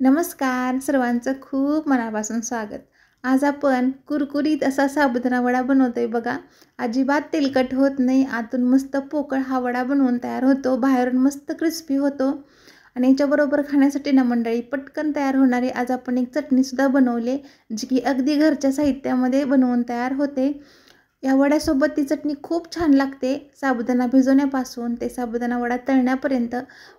नमस्कार सर्वांचं खूप मनापासून स्वागत. आज आपण कुरकुरीत असा साबुदाणा वडा बनवतोय बघा. अजिबात तेलकट होत नाही, आतून मस्त पोकळ हा वडा बनवून तयार होतो, बाहेरून मस्त क्रिस्पी होतो आणि याच्याबरोबर खाण्यासाठी ना मंडळी पटकन तयार होणारी आज आपण एक चटणीसुद्धा बनवली, जी की अगदी घरच्या साहित्यामध्ये बनवून तयार होते. या वड्यासोबत ती चटणी खूप छान लागते. साबुदाणा भिजवण्यापासून ते साबुदाणा वडा तळण्यापर्यंत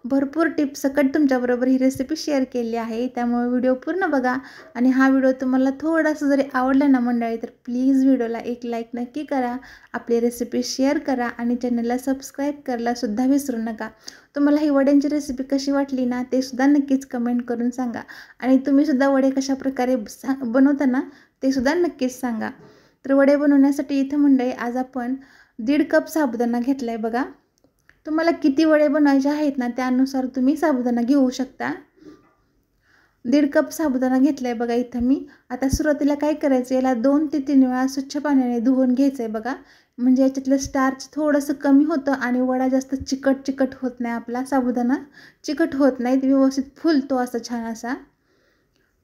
भरपूर टिप्स सकट तुमच्याबरोबर ही रेसिपी शेअर केली आहे. त्यामुळे व्हिडिओ पूर्ण बघा आणि हा व्हिडिओ तुम्हाला थोडासा जरी आवडला ना मंडळी तर प्लीज व्हिडिओला एक लाईक नक्की करा, आपली रेसिपी शेअर करा आणि चॅनलला सबस्क्राईब करायला सुद्धा विसरू नका. तुम्हाला ही वड्यांची रेसिपी कशी वाटली ना ते सुद्धा नक्कीच कमेंट करून सांगा आणि तुम्ही सुद्धा वडे कशाप्रकारे बनवता ना ते सुद्धा नक्कीच सांगा. तर वडे बनवण्यासाठी इथं मंडळी आज आपण 1.5 कप साबुदाणा घेतला आहे बघा. तुम्हाला किती वडे बनवायचे आहेत ना त्यानुसार तुम्ही साबुदाणा घेऊ शकता. 1.5 कप साबुदाणा घेतला आहे बघा इथं मी. आता सुरुवातीला काय करायचं, याला 2 ते 3 वेळा स्वच्छ पाण्याने धुवून घ्यायचं आहे बघा. म्हणजे याच्यातलं स्टार्च थोडंसं कमी होतं आणि वडा जास्त चिकट होत नाही, आपला साबुदाणा चिकट होत नाही, व्यवस्थित फुलतो असं छान असा.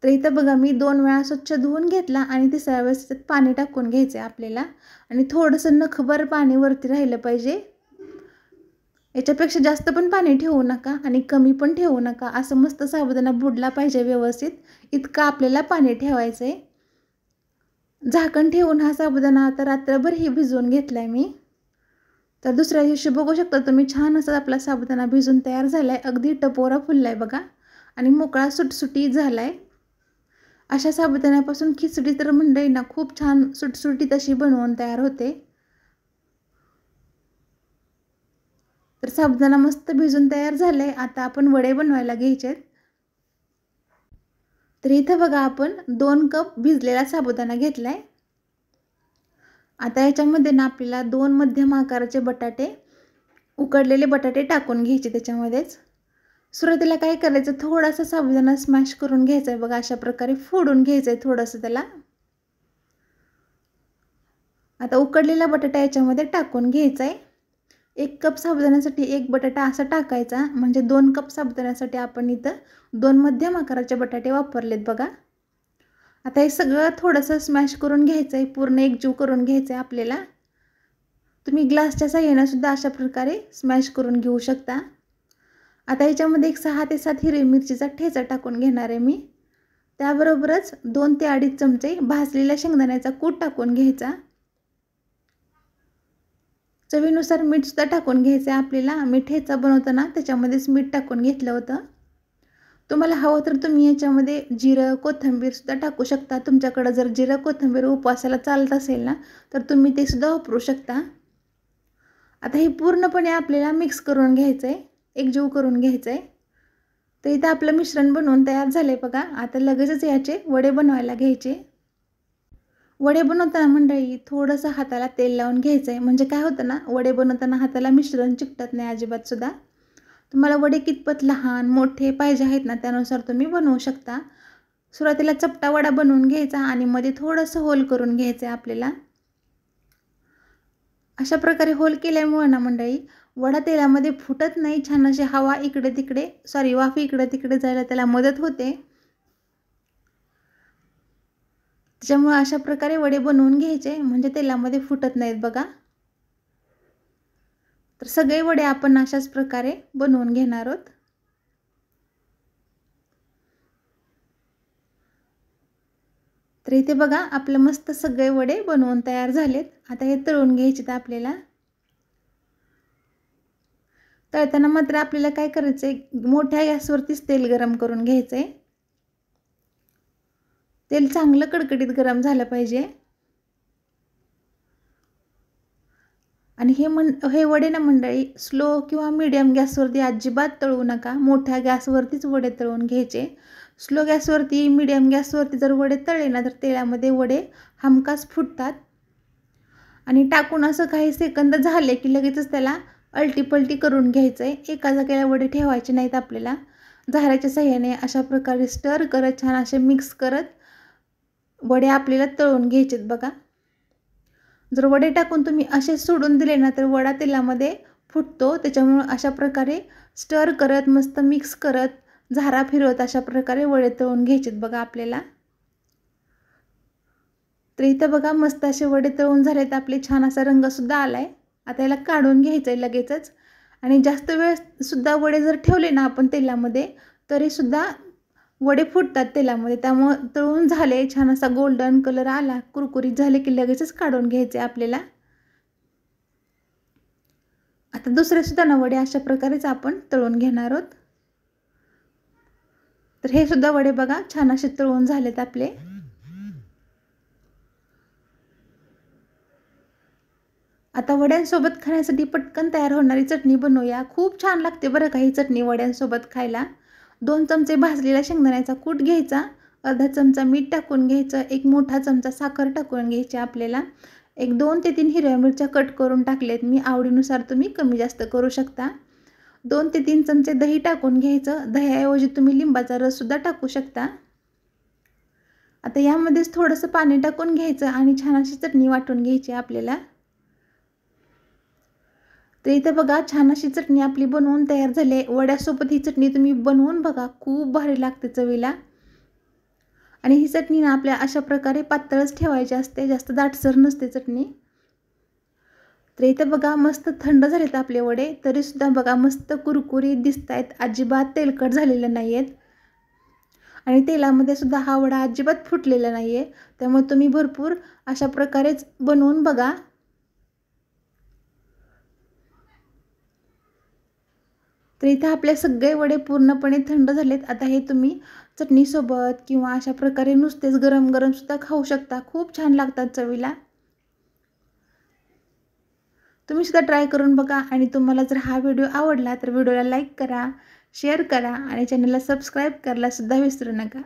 तर इथं बघा मी 2 वेळा स्वच्छ धुवून घेतला आणि तिसऱ्या वेळेस त्यात पाणी टाकून घ्यायचं आहे आपल्याला आणि थोडंसं नखभर पाणी वरती राहिलं पाहिजे. याच्यापेक्षा जास्त पण पाणी ठेवू नका आणि कमी पण ठेवू नका, असं मस्त साबुदाणा बुडला पाहिजे व्यवस्थित, इतकं आपल्याला पाणी ठेवायचं आहे. झाकण ठेवून हा साबुदाणा आता रात्रभर ही भिजवून घेतला आहे मी. तर दुसऱ्या दिवशी बघू शकता तुम्ही छान असा आपला साबुदाणा भिजून तयार झाला आहे, अगदी टपोरा फुलला आहे बघा आणि मोकळा सुटसुटीत झाला आहे. अशा साबुदाण्यापासून खिचडी तर मंडळी ना खूप छान सुटसुटीत अशी बनवून तयार होते. तर साबुदाणा मस्त भिजून तयार झाले. आता आपण वडे बनवायला घ्यायचे आहेत. तर इथं बघा आपण 2 कप भिजलेला साबुदाणा घेतलाय. आता याच्यामध्ये ना आपल्याला 2 मध्यम आकाराचे बटाटे, उकडलेले बटाटे टाकून घ्यायचे त्याच्यामध्येच. सुरुवातीला काय करायचं, थोडासा साबुदाणा स्मॅश करून घ्यायचा आहे बघा, अशा प्रकारे फोडून घ्यायचं आहे थोडंसं त्याला. आता उकडलेला बटाटा याच्यामध्ये टाकून घ्यायचा आहे. 1 कप साबुदाण्यासाठी 1 बटाटा असा टाकायचा, म्हणजे 2 कप साबुदाण्यासाठी आपण इथं 2 मध्यम आकाराचे बटाटे वापरलेत बघा. आता हे सगळं थोडंसं स्मॅश करून घ्यायचं आहे, पूर्ण एकजीव करून घ्यायचं आहे आपल्याला. तुम्ही ग्लासच्या साहाय्याने सुद्धा अशा प्रकारे स्मॅश करून घेऊ शकता. आता याच्यामध्ये 6 ते 7 हिरवी मिरचीचा ठेचा टाकून घेणार आहे मी. त्याबरोबरच 2 ते 2.5 चमचे भाजलेल्या शेंगदाण्याचा कूट टाकून घ्यायचा. चवीनुसार मीठ सुद्धा टाकून घ्यायचं आहे आपल्याला. मी ठेचा बनवताना त्याच्यामध्येच मीठ टाकून घेतलं होतं. तुम्हाला हवं तर तुम्ही याच्यामध्ये जिरं कोथिंबीर सुद्धा टाकू शकता. तुमच्याकडे जर जिरं कोथिंबीर उपवासाला चालत असेल ना तर तुम्ही ते सुद्धा वापरू शकता. आता हे पूर्णपणे आपल्याला मिक्स करून घ्यायचं आहे, एकजीव करून घ्यायचं आहे. तर इथं आपलं मिश्रण बनवून तयार झाले बघा. आता लगेचच याचे वडे बनवायला घ्यायचे. वडे बनवताना मंडळी थोडंसं हाताला तेल लावून घ्यायचं आहे, म्हणजे काय होतं ना वडे बनवताना हाताला मिश्रण चिकटत नाही अजिबात सुद्धा. तुम्हाला वडे कितपत लहान मोठे पाहिजे आहेत ना त्यानुसार तुम्ही बनवू शकता. सुरुवातीला चपटा वडा बनवून घ्यायचा आणि मध्ये थोडंसं होल करून घ्यायचं आहे आपल्याला. अशा प्रकारे होल केल्यामुळे ना मंडळी वडा तेलामध्ये फुटत नाही, छान अशी हवा इकडे तिकडे वाफ इकडे तिकडे जायला त्याला मदत होते. त्याच्यामुळे अशा प्रकारे वडे बनवून घ्यायचे, म्हणजे तेलामध्ये फुटत नाहीत बघा. तर सगळे वडे आपण अशाच प्रकारे बनवून घेणार आहोत. तर इथे बघा आपलं मस्त सगळे वडे बनवून तयार झालेत. आता हे तळून घ्यायचे आपल्याला. तळताना मात्र आपल्याला काय करायचं आहे, मोठ्या गॅसवरतीच तेल गरम करून घ्यायचं आहे. तेल चांगलं कडकडीत गरम झालं पाहिजे. आणि हे वडे ना मंडळी स्लो किंवा मीडियम गॅसवरती अजिबात तळू नका. मोठ्या गॅसवरतीच वडे तळून घ्यायचे. स्लो गॅसवरती मीडियम गॅसवरती जर वडे तळले ना तर तेलामध्ये वडे हमखास फुटतात. आणि टाकून असं काही सेकंद झाले की लगेचच त्याला अलटी-पलटी करून घ्यायचं आहे. एका जागेला वडे ठेवायचे नाहीत आपल्याला. झाऱ्याच्या साहाय्याने अशा प्रकारे स्टर करत छान असे मिक्स करत वडे आपल्याला तळून घ्यायचेत बघा. जर वडे टाकून तुम्ही असे सोडून दिले ना तर वडा तेलामध्ये फुटतो. त्याच्यामुळे अशा प्रकारे स्टर करत मस्त मिक्स करत झारा फिरवत अशा प्रकारे वडे तळून घ्यायचेत बघा आपल्याला। तर इथं बघा मस्त असे वडे तळून झालेत आपले, छान असा रंगसुद्धा आला आहे। आता याला काढून घ्यायचं आहे लगेचच। आणि जास्त वेळसुद्धा वडे जर ठेवले ना आपण तेलामध्ये तरीसुद्धा वडे फुटतात तेलामध्ये, त्यामुळे तळून झाले, छान असा गोल्डन कलर आला, कुरकुरीत झाले की लगेचच काढून घ्यायचे आपल्याला। आता दुसरे सुद्धा ना वडे अशा प्रकारेच आपण तळून घेणार आहोत। तर हे सुद्धा वडे बघा छान असे तळून झालेत आपले। आता वड्यांसोबत खाण्यासाठी पटकन तयार होणारी चटणी बनवूया। खूप छान लागते बरं का ही चटणी वड्यांसोबत खायला। 2 चमचे भाजलेला शेंगदाण्याचा कूट घ्यायचा, अर्धा चमचा मीठ टाकून घ्यायचं, 1 मोठा चमचा साखर टाकून घ्यायची आपल्याला, 2 ते 3 हिरव्या मिरच्या कट करून टाकलेत मी, आवडीनुसार तुम्ही कमी जास्त करू शकता। 2 ते 3 चमचे दही टाकून घ्यायचं, दह्याऐवजी तुम्ही लिंबाचा रससुद्धा टाकू शकता। आता यामध्येच थोडंसं पाणी टाकून घ्यायचं आणि छान अशी चटणी वाटून घ्यायची आपल्याला। तर इथे बघा छान अशी चटणी आपली बनवून तयार झाली आहे। वड्यासोबत ही चटणी तुम्ही बनवून बघा, खूप भारी लागते चवीला। आणि ही चटणी ना आपल्या अशा प्रकारे पातळच ठेवायची असते, जास्त दाटसर नसते चटणी। तर इथे बघा मस्त थंड झालेत आपले वडे, तरीसुद्धा बघा मस्त कुरकुरीत दिसत आहेत, अजिबात तेलकट झालेले नाही आहेत। आणि तेलामध्ये सुद्धा हा वडा अजिबात फुटलेला नाही आहे, त्यामुळे तुम्ही भरपूर अशा प्रकारेच बनवून बघा। तर इथे आपले सगळे वडे पूर्णपणे थंड झालेत। आता हे तुम्ही चटणीसोबत किंवा अशा प्रकारे नुसतेच गरम गरम सुद्धा खाऊ शकता, खूप छान लागतात चवीला। तुम्ही सुद्धा ट्राय करून बघा। आणि तुम्हाला जर हा व्हिडिओ आवडला तर व्हिडिओला लाईक करा, शेअर करा आणि चॅनलला सबस्क्राईब करायला सुद्धा विसरू नका।